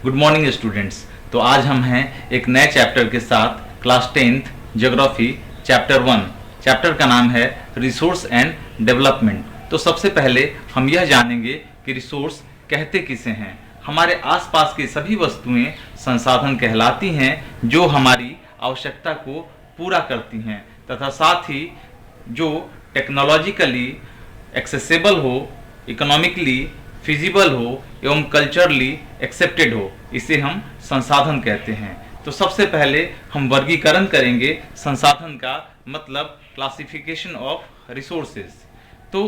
Good morning students. तो आज हम हैं एक नए चैप्टर के साथ, class 10th geography chapter 1। Chapter का नाम है रिसोर्स एंड डेवलपमेंट। तो सबसे पहले हम यह जानेंगे कि रिसोर्स कहते किसे हैं। हमारे आसपास की सभी वस्तुएं संसाधन कहलाती हैं जो हमारी आवश्यकता को पूरा करती हैं तथा साथ ही जो टेक्नोलॉजिकली एक्सेसिबल हो, इकोनॉमिकली फिजिबल हो एवं कल्चरली एक्सेप्टेड हो, इसे हम संसाधन कहते हैं। तो सबसे पहले हम वर्गीकरण करेंगे संसाधन का, मतलब क्लासिफिकेशन ऑफ रिसोर्सेज। तो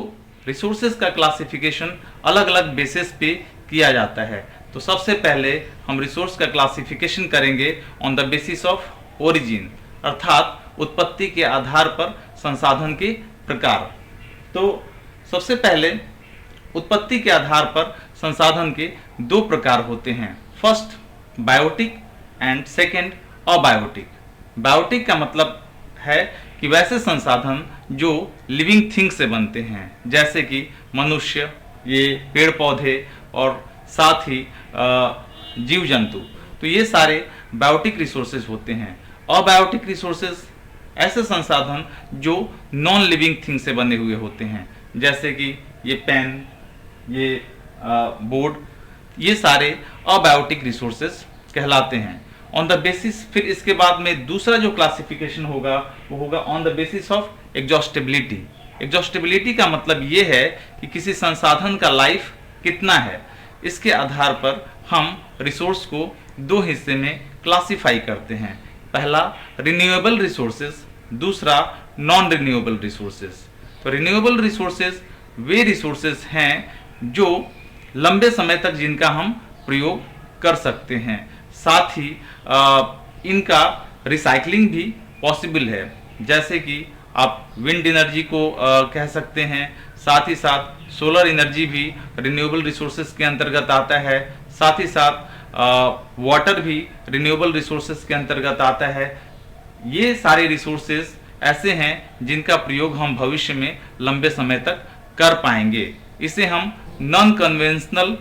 रिसोर्सेज का क्लासिफिकेशन अलग अलग बेसिस पे किया जाता है। तो सबसे पहले हम रिसोर्स का क्लासिफिकेशन करेंगे on the basis of origin, अर्थात उत्पत्ति के आधार पर संसाधन के प्रकार। तो सबसे पहले उत्पत्ति के आधार पर संसाधन के दो प्रकार होते हैं। First biotic and second abiotic. Biotic का मतलब है कि वैसे संसाधन जो लिविंग थिंग से बनते हैं, जैसे कि मनुष्य, ये पेड़ पौधे और साथ ही जीव जंतु। तो ये सारे बायोटिक रिसोर्सेज होते हैं। अबायोटिक रिसोर्सेज ऐसे संसाधन जो नॉन लिविंग थिंग से बने हुए होते हैं, जैसे कि ये पेन, ये बोर्ड, ये सारे अबायोटिक रिसोर्सेज कहलाते हैं। ऑन द बेसिस, फिर इसके बाद में दूसरा जो क्लासिफिकेशन होगा वो होगा on the basis of exhaustibility. Exhaustibility का मतलब ये है कि किसी संसाधन का लाइफ कितना है। इसके आधार पर हम रिसोर्स को दो हिस्से में क्लासिफाई करते हैं। पहला रिन्यूएबल रिसोर्सेज, दूसरा नॉन रिन्यूएबल रिसोर्सेज। तो रिन्यूएबल रिसोर्सेज वे रिसोर्सेज हैं जो लंबे समय तक जिनका हम प्रयोग कर सकते हैं। साथ ही इनका रिसाइकलिंग भी पॉसिबल है, जैसे कि आप विंड एनर्जी को कह सकते हैं। साथ ही साथ सोलर एनर्जी भी रिन्यूएबल रिसोर्सेज के अंतर्गत आता है। साथ ही साथ वाटर भी रिन्यूएबल रिसोर्सेज के अंतर्गत आता है। ये सारे रिसोर्सेज ऐसे हैं जिनका प्रयोग हम भविष्य में लंबे समय तक कर पाएंगे। इसे हम non conventional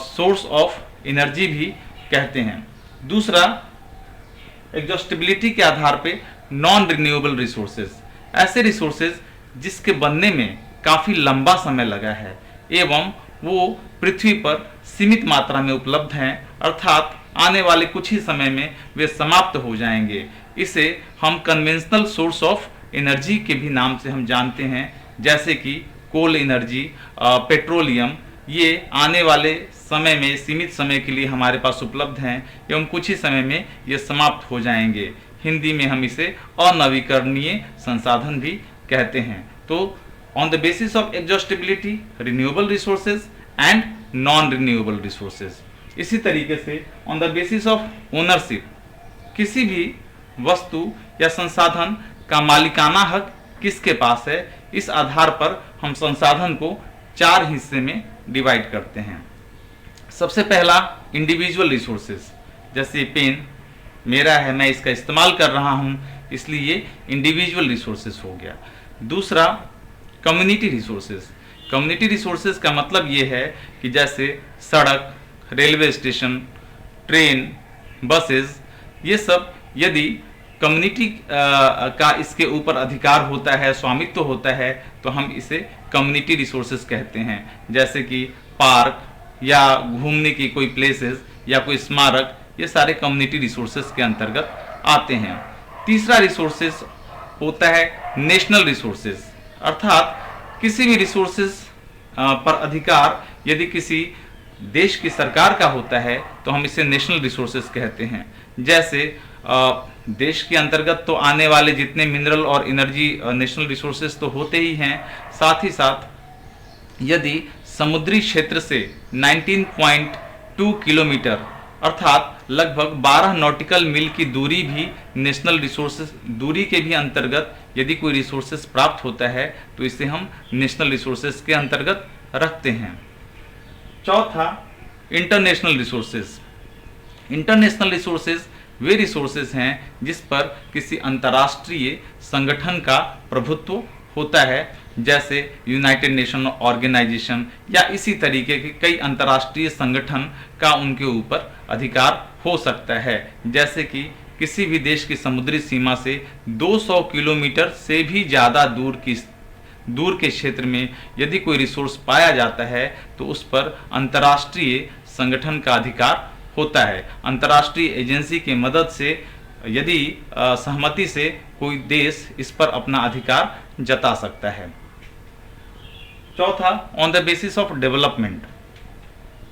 source of energy भी कहते हैं। दूसरा, एग्जॉस्टिबिलिटी के आधार पे नॉन रिन्यूएबल रिसोर्सेज, ऐसे रिसोर्सेज जिसके बनने में काफ़ी लंबा समय लगा है एवं वो पृथ्वी पर सीमित मात्रा में उपलब्ध हैं, अर्थात आने वाले कुछ ही समय में वे समाप्त हो जाएंगे। इसे हम कन्वेंशनल सोर्स ऑफ एनर्जी के भी नाम से हम जानते हैं, जैसे कि कोल एनर्जी, पेट्रोलियम। ये आने वाले समय में सीमित समय के लिए हमारे पास उपलब्ध हैं एवं कुछ ही समय में ये समाप्त हो जाएंगे। हिंदी में हम इसे अनवीकरणीय संसाधन भी कहते हैं। तो on the basis of exhaustibility, renewable resources and non renewable resources. इसी तरीके से on the basis of ownership, किसी भी वस्तु या संसाधन का मालिकाना हक किसके पास है, इस आधार पर हम संसाधन को चार हिस्से में डिवाइड करते हैं। सबसे पहला इंडिविजुअल रिसोर्सेज, जैसे पेन मेरा है, मैं इसका इस्तेमाल कर रहा हूं, इसलिए ये इंडिविजुअल रिसोर्सेज हो गया। दूसरा कम्युनिटी रिसोर्सेज। कम्युनिटी रिसोर्सेज का मतलब ये है कि जैसे सड़क, रेलवे स्टेशन, ट्रेन, बसेस, ये सब यदि कम्युनिटी का इसके ऊपर अधिकार होता है, स्वामित्व होता है, तो हम इसे कम्युनिटी रिसोर्सेज कहते हैं। जैसे कि पार्क या घूमने की कोई प्लेसेस या कोई स्मारक, ये सारे कम्युनिटी रिसोर्सेज के अंतर्गत आते हैं। तीसरा रिसोर्सेज होता है नेशनल रिसोर्सेज, अर्थात किसी भी रिसोर्सेज पर अधिकार यदि किसी देश की सरकार का होता है तो हम इसे नेशनल रिसोर्सेज कहते हैं। जैसे देश के अंतर्गत तो आने वाले जितने मिनरल और एनर्जी नेशनल रिसोर्सेज तो होते ही हैं, साथ ही साथ यदि समुद्री क्षेत्र से 19.2 किलोमीटर अर्थात लगभग 12 नॉटिकल मील की दूरी भी नेशनल रिसोर्सेज दूरी के भी अंतर्गत यदि कोई रिसोर्सेज प्राप्त होता है तो इसे हम नेशनल रिसोर्सेज के अंतर्गत रखते हैं। चौथा, इंटरनेशनल रिसोर्सेज। इंटरनेशनल रिसोर्सेज वे रिसोर्सेज हैं जिस पर किसी अंतर्राष्ट्रीय संगठन का प्रभुत्व होता है जैसे यूनाइटेड नेशन ऑर्गेनाइजेशन या इसी तरीके के कई अंतर्राष्ट्रीय संगठन का उनके ऊपर अधिकार हो सकता है। जैसे कि किसी भी देश की समुद्री सीमा से 200 किलोमीटर से भी ज़्यादा दूर के क्षेत्र में यदि कोई रिसोर्स पाया जाता है तो उस पर अंतर्राष्ट्रीय संगठन का अधिकार होता है। अंतर्राष्ट्रीय एजेंसी की मदद से यदि सहमति से कोई देश इस पर अपना अधिकार जता सकता है। चौथा, on the basis of development,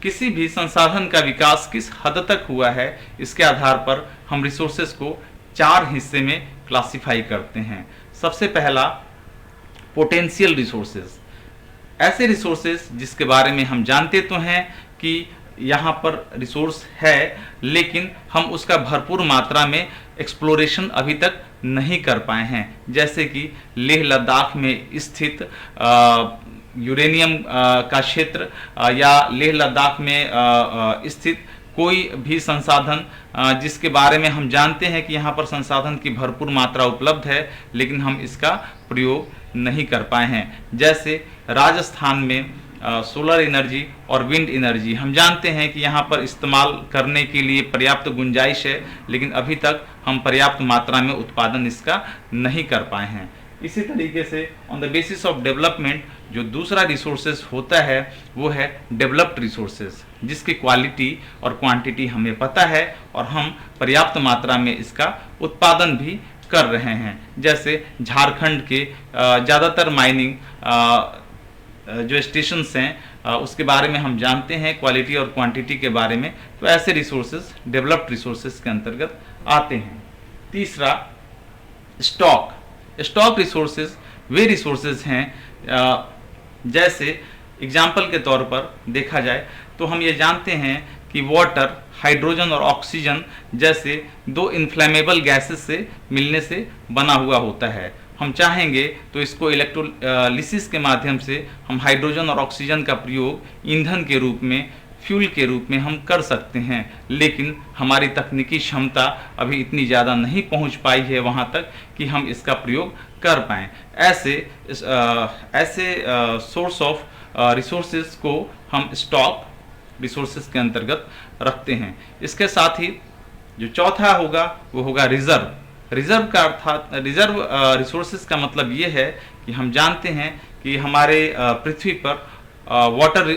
किसी भी संसाधन का विकास किस हद तक हुआ है इसके आधार पर हम रिसोर्सेज को 4 हिस्से में क्लासिफाई करते हैं। सबसे पहला, पोटेंशियल रिसोर्सेज, ऐसे रिसोर्सेज जिसके बारे में हम जानते तो हैं कि यहाँ पर रिसोर्स है लेकिन हम उसका भरपूर मात्रा में एक्सप्लोरेशन अभी तक नहीं कर पाए हैं। जैसे कि लेह लद्दाख में स्थित यूरेनियम का क्षेत्र या लेह लद्दाख में स्थित कोई भी संसाधन जिसके बारे में हम जानते हैं कि यहाँ पर संसाधन की भरपूर मात्रा उपलब्ध है लेकिन हम इसका प्रयोग नहीं कर पाए हैं। जैसे राजस्थान में सोलर एनर्जी और विंड एनर्जी, हम जानते हैं कि यहाँ पर इस्तेमाल करने के लिए पर्याप्त गुंजाइश है लेकिन अभी तक हम पर्याप्त मात्रा में उत्पादन इसका नहीं कर पाए हैं। इसी तरीके से on the basis of development जो दूसरा रिसोर्सेज होता है वो है डेवलप्ड रिसोर्सेज, जिसकी क्वालिटी और क्वांटिटी हमें पता है और हम पर्याप्त मात्रा में इसका उत्पादन भी कर रहे हैं। जैसे झारखंड के ज़्यादातर माइनिंग जो स्टेशंस हैं उसके बारे में हम जानते हैं क्वालिटी और क्वांटिटी के बारे में, तो ऐसे रिसोर्सेज डेवलप्ड रिसोर्सेज के अंतर्गत आते हैं। तीसरा, स्टॉक रिसोर्सेज वे रिसोर्सेज हैं जैसे एग्जाम्पल के तौर पर देखा जाए तो हम ये जानते हैं कि वाटर, हाइड्रोजन और ऑक्सीजन जैसे 2 इन्फ्लेमेबल गैसेस से मिलने से बना हुआ होता है। हम चाहेंगे तो इसको इलेक्ट्रोलिसिस के माध्यम से हम हाइड्रोजन और ऑक्सीजन का प्रयोग ईंधन के रूप में, फ्यूल के रूप में हम कर सकते हैं, लेकिन हमारी तकनीकी क्षमता अभी इतनी ज़्यादा नहीं पहुंच पाई है वहां तक कि हम इसका प्रयोग कर पाएँ। ऐसे सोर्स ऑफ रिसोर्सेज को हम स्टॉक रिसोर्सेज के अंतर्गत रखते हैं। इसके साथ ही जो चौथा होगा वो होगा रिजर्व का अर्थात रिजर्व रिसोर्सेज का मतलब ये है कि हम जानते हैं कि हमारे पृथ्वी पर वाटर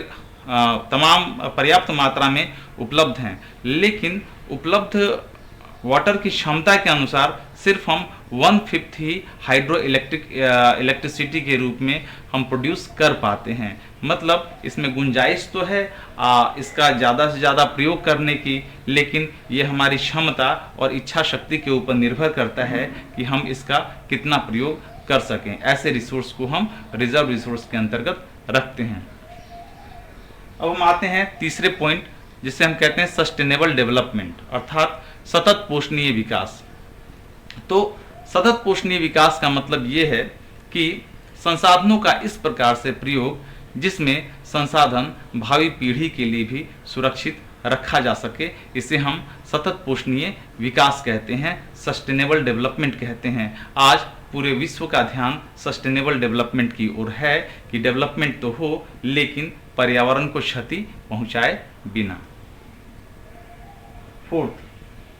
तमाम पर्याप्त मात्रा में उपलब्ध हैं, लेकिन उपलब्ध वाटर की क्षमता के अनुसार सिर्फ हम 1/5 ही हाइड्रो इलेक्ट्रिसिटी के रूप में हम प्रोड्यूस कर पाते हैं। मतलब इसमें गुंजाइश तो है इसका ज़्यादा से ज़्यादा प्रयोग करने की, लेकिन ये हमारी क्षमता और इच्छा शक्ति के ऊपर निर्भर करता है कि हम इसका कितना प्रयोग कर सकें। ऐसे रिसोर्स को हम रिजर्व रिसोर्स के अंतर्गत रखते हैं। अब हम आते हैं तीसरे पॉइंट जिसे हम कहते हैं सस्टेनेबल डेवलपमेंट, अर्थात सतत पोषणीय विकास। तो सतत पोषणीय विकास का मतलब ये है कि संसाधनों का इस प्रकार से प्रयोग जिसमें संसाधन भावी पीढ़ी के लिए भी सुरक्षित रखा जा सके, इसे हम सतत पोषणीय विकास कहते हैं, सस्टेनेबल डेवलपमेंट कहते हैं। आज पूरे विश्व का ध्यान सस्टेनेबल डेवलपमेंट की ओर है कि डेवलपमेंट तो हो लेकिन पर्यावरण को क्षति पहुंचाए बिना। फोर्थ,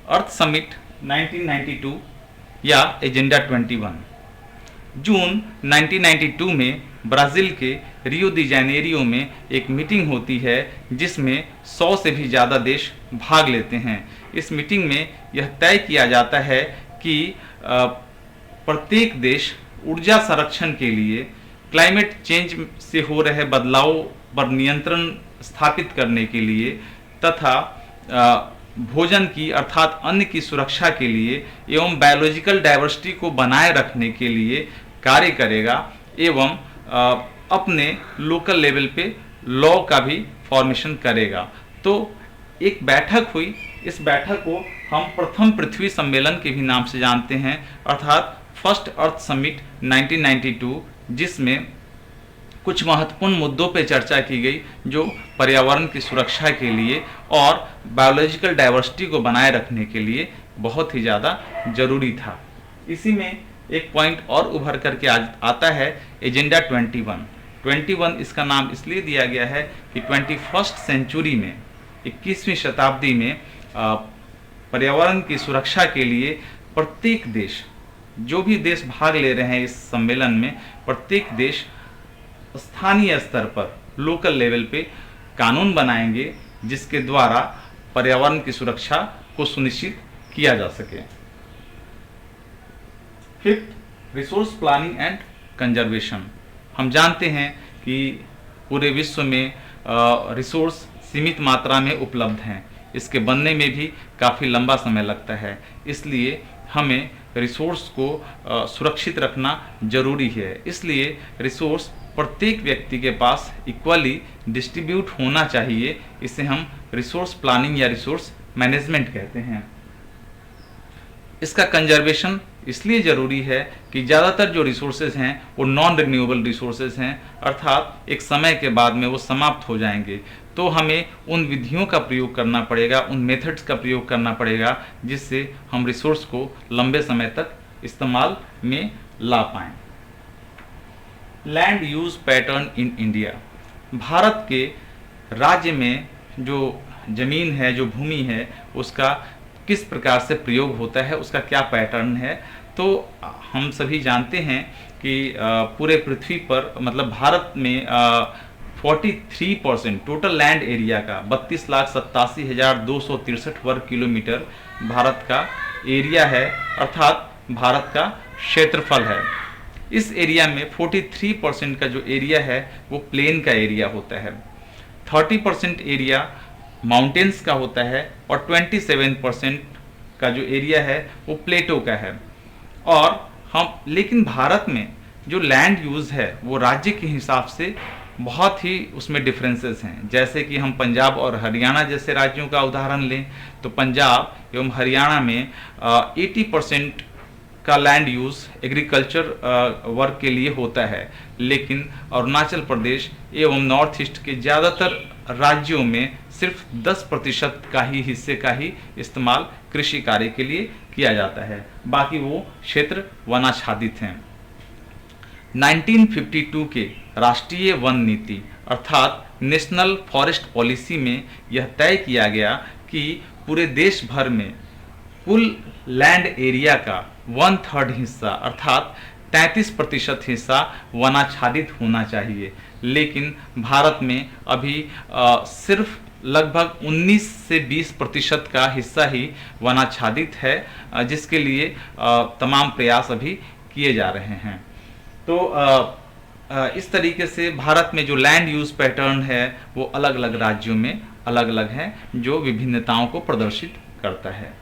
अर्थ समिट 1992 या एजेंडा 21। जून 1992 में ब्राज़ील के रियो दी जनेरियो में एक मीटिंग होती है जिसमें 100 से भी ज़्यादा देश भाग लेते हैं। इस मीटिंग में यह तय किया जाता है कि प्रत्येक देश ऊर्जा संरक्षण के लिए क्लाइमेट चेंज से हो रहे बदलाव पर नियंत्रण स्थापित करने के लिए तथा भोजन की अर्थात अन्न की सुरक्षा के लिए एवं बायोलॉजिकल डाइवर्सिटी को बनाए रखने के लिए कार्य करेगा एवं अपने लोकल लेवल पे लॉ का भी फॉर्मेशन करेगा। तो एक बैठक हुई, इस बैठक को हम प्रथम पृथ्वी सम्मेलन के भी नाम से जानते हैं, अर्थात फर्स्ट अर्थ समिट 1992, जिसमें कुछ महत्वपूर्ण मुद्दों पे चर्चा की गई जो पर्यावरण की सुरक्षा के लिए और बायोलॉजिकल डाइवर्सिटी को बनाए रखने के लिए बहुत ही ज़्यादा जरूरी था। इसी में एक पॉइंट और उभर करके आता है एजेंडा 21 इसका नाम इसलिए दिया गया है कि 21st सेंचुरी में 21वीं शताब्दी में पर्यावरण की सुरक्षा के लिए प्रत्येक देश, जो भी देश भाग ले रहे हैं इस सम्मेलन में, प्रत्येक देश स्थानीय स्तर पर, लोकल लेवल पे कानून बनाएंगे जिसके द्वारा पर्यावरण की सुरक्षा को सुनिश्चित किया जा सके। Fifth, resource planning and conservation. हम जानते हैं कि पूरे विश्व में रिसोर्स सीमित मात्रा में उपलब्ध हैं, इसके बनने में भी काफ़ी लंबा समय लगता है, इसलिए हमें रिसोर्स को सुरक्षित रखना जरूरी है। इसलिए रिसोर्स प्रत्येक व्यक्ति के पास इक्वली डिस्ट्रीब्यूट होना चाहिए। इसे हम रिसोर्स प्लानिंग या रिसोर्स मैनेजमेंट कहते हैं। इसका कंजर्वेशन इसलिए ज़रूरी है कि ज़्यादातर जो रिसोर्सेज हैं वो नॉन रिन्यूएबल रिसोर्सेज हैं, अर्थात एक समय के बाद में वो समाप्त हो जाएंगे। तो हमें उन विधियों का प्रयोग करना पड़ेगा, उन मेथड्स का प्रयोग करना पड़ेगा जिससे हम रिसोर्स को लंबे समय तक इस्तेमाल में ला पाएँ। Land use pattern in India. Bharat के राज्य में जो जमीन है, जो भूमि है, उसका किस प्रकार से प्रयोग होता है, उसका क्या पैटर्न है। तो हम सभी जानते हैं कि पूरे पृथ्वी पर, मतलब भारत में 43% टोटल लैंड एरिया का 32,87,263 वर्ग किलोमीटर भारत का एरिया है, अर्थात भारत का क्षेत्रफल है। इस एरिया में 43% का जो एरिया है वो प्लेन का एरिया होता है, 30% एरिया माउंटेन्स का होता है और 27% का जो एरिया है वो प्लेटो का है। और लेकिन भारत में जो लैंड यूज़ है वो राज्य के हिसाब से बहुत ही उसमें डिफरेंसेस हैं। जैसे कि हम पंजाब और हरियाणा जैसे राज्यों का उदाहरण लें तो पंजाब एवं हरियाणा में 80% का लैंड यूज़ एग्रीकल्चर वर्क के लिए होता है, लेकिन अरुणाचल प्रदेश एवं नॉर्थ ईस्ट के ज़्यादातर राज्यों में सिर्फ 10% का ही हिस्से का ही इस्तेमाल कृषि कार्य के लिए किया जाता है, बाकी वो क्षेत्र वनाच्छादित हैं। 1952 के राष्ट्रीय वन नीति अर्थात नेशनल फॉरेस्ट पॉलिसी में यह तय किया गया कि पूरे देश भर में कुल लैंड एरिया का 1/3 हिस्सा अर्थात 33% हिस्सा वनाच्छादित होना चाहिए। लेकिन भारत में अभी सिर्फ लगभग 19 से 20% का हिस्सा ही वनाच्छादित है, जिसके लिए तमाम प्रयास अभी किए जा रहे हैं। तो इस तरीके से भारत में जो लैंड यूज पैटर्न है वो अलग अलग राज्यों में अलग अलग है, जो विभिन्नताओं को प्रदर्शित करता है।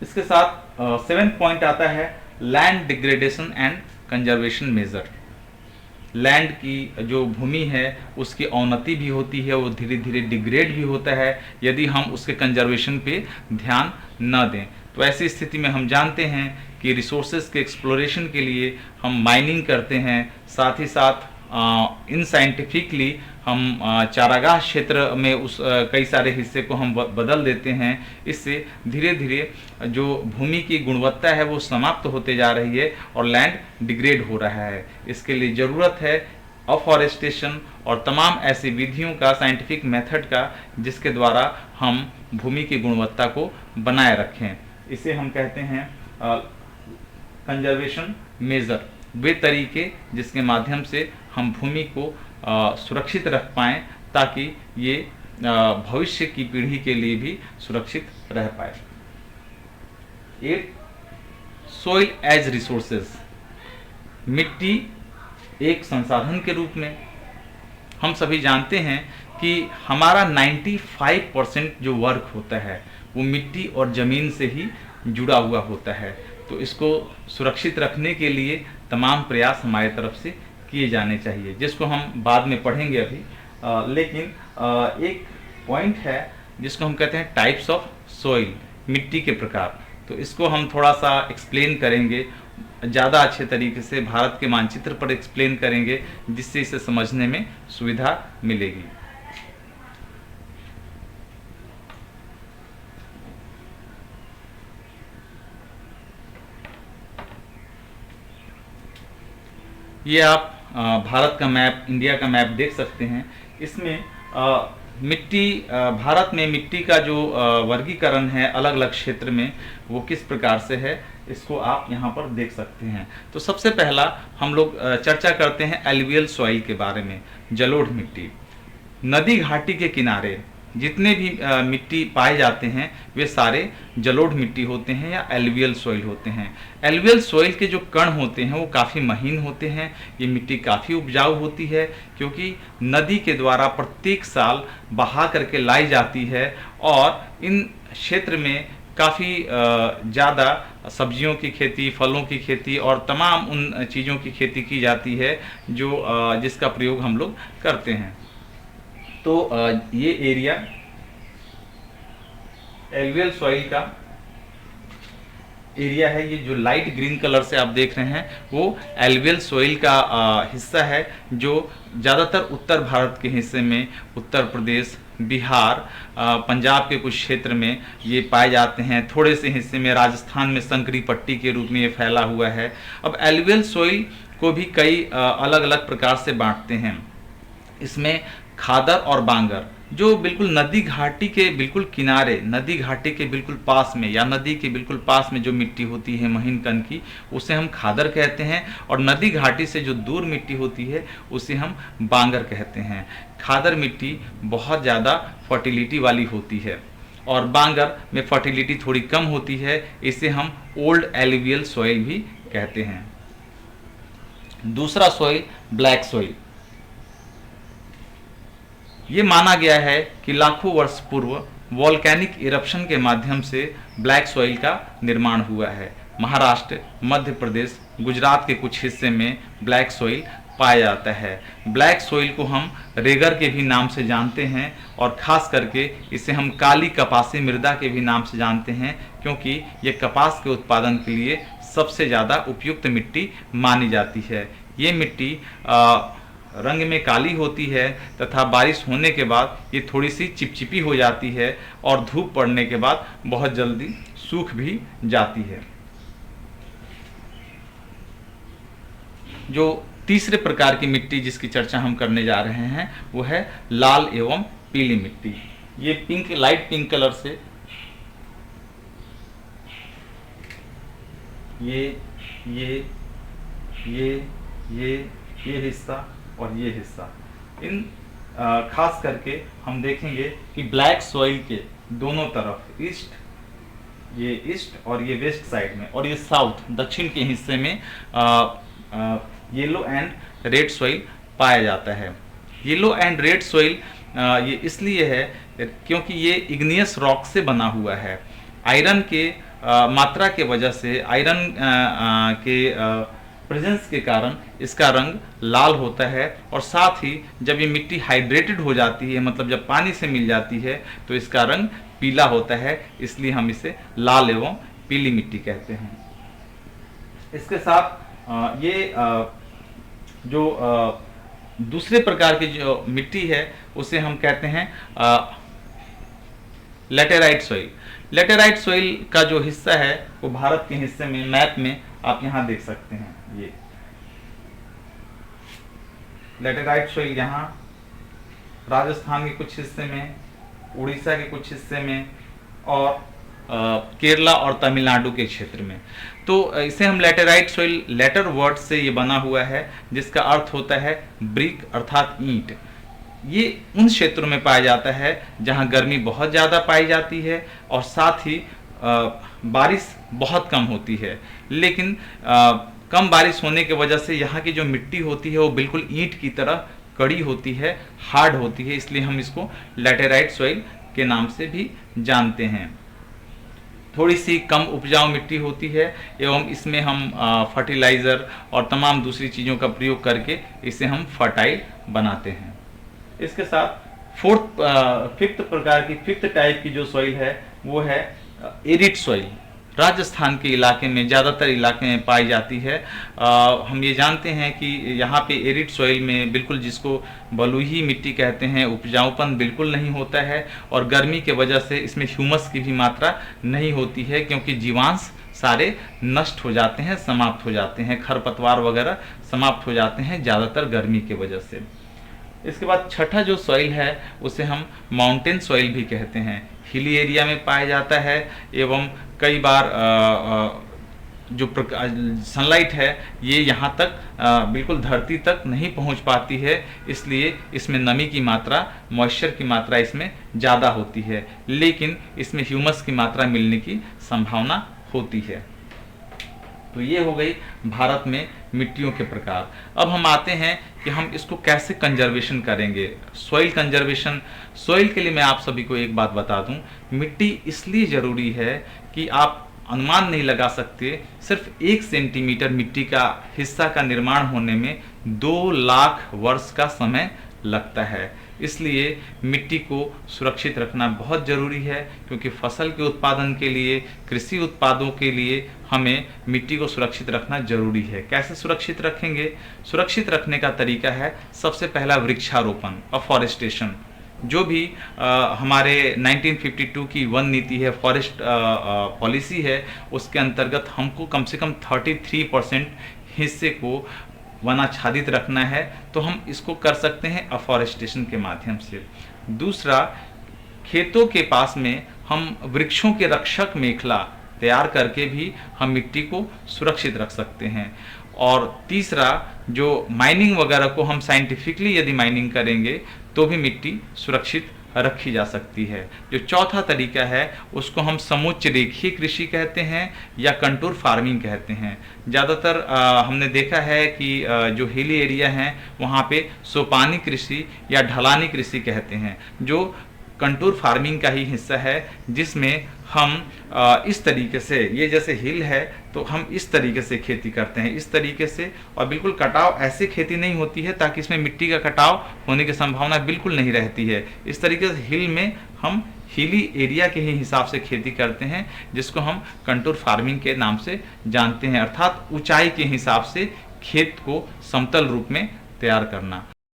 इसके साथ 7th पॉइंट आता है land degradation and conservation major. Land की जो भूमि है उसकी अवनति भी होती है, वो धीरे धीरे डिग्रेड भी होता है यदि हम उसके कंजर्वेशन पे ध्यान न दें। तो ऐसी स्थिति में हम जानते हैं कि रिसोर्सेज के एक्सप्लोरेशन के लिए हम माइनिंग करते हैं, साथ ही साथ इनसाइंटिफिकली हम चारागाह क्षेत्र में उस कई सारे हिस्से को हम बदल देते हैं। इससे धीरे धीरे जो भूमि की गुणवत्ता है वो समाप्त होते जा रही है और लैंड डिग्रेड हो रहा है। इसके लिए ज़रूरत है अफॉरेस्टेशन और तमाम ऐसी विधियों का, साइंटिफिक मेथड का, जिसके द्वारा हम भूमि की गुणवत्ता को बनाए रखें। इसे हम कहते हैं कंजर्वेशन मेजर, वे तरीके जिसके माध्यम से हम भूमि को सुरक्षित रख पाएँ ताकि ये भविष्य की पीढ़ी के लिए भी सुरक्षित रह पाए। 8 सोइल एज रिसोर्सेज, मिट्टी एक संसाधन के रूप में। हम सभी जानते हैं कि हमारा 95% जो वर्क होता है वो मिट्टी और ज़मीन से ही जुड़ा हुआ होता है। तो इसको सुरक्षित रखने के लिए तमाम प्रयास हमारे तरफ से किए जाने चाहिए, जिसको हम बाद में पढ़ेंगे अभी। लेकिन एक पॉइंट है जिसको हम कहते हैं टाइप्स ऑफ सॉइल, मिट्टी के प्रकार। तो इसको हम थोड़ा सा एक्सप्लेन करेंगे, ज़्यादा अच्छे तरीके से भारत के मानचित्र पर एक्सप्लेन करेंगे, जिससे इसे समझने में सुविधा मिलेगी। ये आप भारत का मैप, इंडिया का मैप देख सकते हैं। इसमें मिट्टी, भारत में मिट्टी का जो वर्गीकरण है अलग अलग क्षेत्र में, वो किस प्रकार से है, इसको आप यहाँ पर देख सकते हैं। तो सबसे पहला हम लोग चर्चा करते हैं एलुवियल सॉइल के बारे में। जलोढ़ मिट्टी, नदी घाटी के किनारे जितने भी मिट्टी पाए जाते हैं वे सारे जलोढ़ मिट्टी होते हैं या एलुवियल सॉइल होते हैं। एलुवियल सॉइल के जो कण होते हैं वो काफ़ी महीन होते हैं। ये मिट्टी काफ़ी उपजाऊ होती है क्योंकि नदी के द्वारा प्रत्येक साल बहा करके लाई जाती है और इन क्षेत्र में काफ़ी ज़्यादा सब्जियों की खेती, फलों की खेती और तमाम उन चीज़ों की खेती की जाती है जो जिसका प्रयोग हम लोग करते हैं। तो ये एरिया एलुवियल सॉइल का एरिया है। ये जो लाइट ग्रीन कलर से आप देख रहे हैं वो एलुवियल सॉइल का हिस्सा है जो ज़्यादातर उत्तर भारत के हिस्से में, उत्तर प्रदेश, बिहार, पंजाब के कुछ क्षेत्र में ये पाए जाते हैं। थोड़े से हिस्से में राजस्थान में संकरी पट्टी के रूप में ये फैला हुआ है। अब एलुवियल सॉइल को भी कई अलग अलग प्रकार से बांटते हैं। इसमें खादर और बांगर, जो बिल्कुल नदी घाटी के बिल्कुल किनारे, नदी घाटी के बिल्कुल पास में या नदी के बिल्कुल पास में जो मिट्टी होती है महीन कण की, उसे हम खादर कहते हैं। और नदी घाटी से जो दूर मिट्टी होती है उसे हम बांगर कहते हैं। खादर मिट्टी बहुत ज़्यादा फर्टिलिटी वाली होती है और बांगर में फर्टिलिटी थोड़ी कम होती है। इसे हम ओल्ड एलुवियल सॉइल भी कहते हैं। दूसरा सॉइल ब्लैक सॉइल। ये माना गया है कि लाखों वर्ष पूर्व वॉल्केनिक इरप्शन के माध्यम से ब्लैक सॉइल का निर्माण हुआ है। महाराष्ट्र, मध्य प्रदेश, गुजरात के कुछ हिस्से में ब्लैक सॉइल पाया जाता है। ब्लैक सॉइल को हम रेगर के भी नाम से जानते हैं और ख़ास करके इसे हम काली कपासी मृदा के भी नाम से जानते हैं क्योंकि ये कपास के उत्पादन के लिए सबसे ज़्यादा उपयुक्त मिट्टी मानी जाती है। ये मिट्टी रंग में काली होती है तथा बारिश होने के बाद ये थोड़ी सी चिपचिपी हो जाती है और धूप पड़ने के बाद बहुत जल्दी सूख भी जाती है। जो तीसरे प्रकार की मिट्टी जिसकी चर्चा हम करने जा रहे हैं वो है लाल एवं पीली मिट्टी। ये पिंक, लाइट पिंक कलर से ये हिस्सा और ये हिस्सा, इन खास करके हम देखेंगे कि ब्लैक सॉइल के दोनों तरफ ये ईस्ट और ये वेस्ट साइड में और ये साउथ, दक्षिण के हिस्से में येलो एंड रेड सॉइल पाया जाता है। येलो एंड रेड सॉइल ये इसलिए है क्योंकि ये इग्नियस रॉक से बना हुआ है। आयरन के मात्रा के वजह से, आयरन के प्रेजेंस के कारण इसका रंग लाल होता है और साथ ही जब ये मिट्टी हाइड्रेटेड हो जाती है, मतलब जब पानी से मिल जाती है, तो इसका रंग पीला होता है। इसलिए हम इसे लाल एवं पीली मिट्टी कहते हैं। इसके साथ ये जो दूसरे प्रकार की जो मिट्टी है उसे हम कहते हैं लेटेराइट सॉइल। लेटेराइट सॉइल का जो हिस्सा है वो भारत के हिस्से में, मैप में आप यहाँ देख सकते हैं। ये लेटेराइट सॉइल यहाँ राजस्थान के कुछ हिस्से में, उड़ीसा के कुछ हिस्से में और केरला और तमिलनाडु के क्षेत्र में। तो इसे हम लेटेराइट सॉइल, लेटर वर्ड से ये बना हुआ है जिसका अर्थ होता है ब्रिक अर्थात ईंट। ये उन क्षेत्रों में पाया जाता है जहाँ गर्मी बहुत ज़्यादा पाई जाती है और साथ ही बारिश बहुत कम होती है। लेकिन कम बारिश होने की वजह से यहाँ की जो मिट्टी होती है वो बिल्कुल ईंट की तरह कड़ी होती है, हार्ड होती है, इसलिए हम इसको लेटेराइट सॉइल के नाम से भी जानते हैं। थोड़ी सी कम उपजाऊ मिट्टी होती है एवं इसमें हम फर्टिलाइज़र और तमाम दूसरी चीज़ों का प्रयोग करके इसे हम फर्टाइल बनाते हैं। इसके साथ फिफ्थ टाइप की जो सॉइल है वो है एरिड सॉइल। राजस्थान के इलाके में, ज़्यादातर इलाके में पाई जाती है। हम ये जानते हैं कि यहाँ पे एरिड सॉइल में बिल्कुल, जिसको बलुई मिट्टी कहते हैं, उपजाऊपन बिल्कुल नहीं होता है और गर्मी के वजह से इसमें ह्यूमस की भी मात्रा नहीं होती है क्योंकि जीवांश सारे नष्ट हो जाते हैं, समाप्त हो जाते हैं, खरपतवार वगैरह समाप्त हो जाते हैं ज़्यादातर गर्मी की वजह से। इसके बाद छठा जो सॉइल है उसे हम माउंटेन सॉइल भी कहते हैं, हिली एरिया में पाया जाता है एवं कई बार जो सनलाइट है ये यहाँ तक बिल्कुल धरती तक नहीं पहुँच पाती है, इसलिए इसमें नमी की मात्रा, मॉइस्चर की मात्रा इसमें ज़्यादा होती है, लेकिन इसमें ह्यूमस की मात्रा मिलने की संभावना होती है। तो ये हो गई भारत में मिट्टियों के प्रकार। अब हम आते हैं कि हम इसको कैसे कंजर्वेशन करेंगे, सॉइल कंजर्वेशन। सॉइल के लिए मैं आप सभी को एक बात बता दूं, मिट्टी इसलिए ज़रूरी है कि आप अनुमान नहीं लगा सकते, सिर्फ 1 सेंटीमीटर मिट्टी का हिस्सा का निर्माण होने में 2 लाख वर्ष का समय लगता है। इसलिए मिट्टी को सुरक्षित रखना बहुत ज़रूरी है, क्योंकि फसल के उत्पादन के लिए, कृषि उत्पादों के लिए हमें मिट्टी को सुरक्षित रखना जरूरी है। कैसे सुरक्षित रखेंगे? सुरक्षित रखने का तरीका है सबसे पहला वृक्षारोपण, अफॉरेस्टेशन। जो भी हमारे 1952 की वन नीति है, फॉरेस्ट पॉलिसी है, उसके अंतर्गत हमको कम से कम 33% हिस्से को वनाच्छादित रखना है, तो हम इसको कर सकते हैं अफॉरेस्टेशन के माध्यम से। दूसरा, खेतों के पास में हम वृक्षों के रक्षक मेखला तैयार करके भी हम मिट्टी को सुरक्षित रख सकते हैं। और तीसरा, जो माइनिंग वगैरह को हम साइंटिफिकली यदि माइनिंग करेंगे तो भी मिट्टी सुरक्षित रखी जा सकती है। जो चौथा तरीका है उसको हम समुच्च रेखीय कृषि कहते हैं या कंटूर फार्मिंग कहते हैं। ज़्यादातर हमने देखा है कि जो हिली एरिया हैं वहाँ पे सोपानी कृषि या ढलानी कृषि कहते हैं, जो कंटूर फार्मिंग का ही हिस्सा है, जिसमें हम इस तरीके से, ये जैसे हिल है तो हम इस तरीके से खेती करते हैं, इस तरीके से, और बिल्कुल कटाव ऐसे खेती नहीं होती है ताकि इसमें मिट्टी का कटाव होने की संभावना बिल्कुल नहीं रहती है। इस तरीके से हिल में हम हिली एरिया के ही हिसाब से खेती करते हैं, जिसको हम कंटूर फार्मिंग के नाम से जानते हैं, अर्थात ऊंचाई के हिसाब से खेत को समतल रूप में तैयार करना।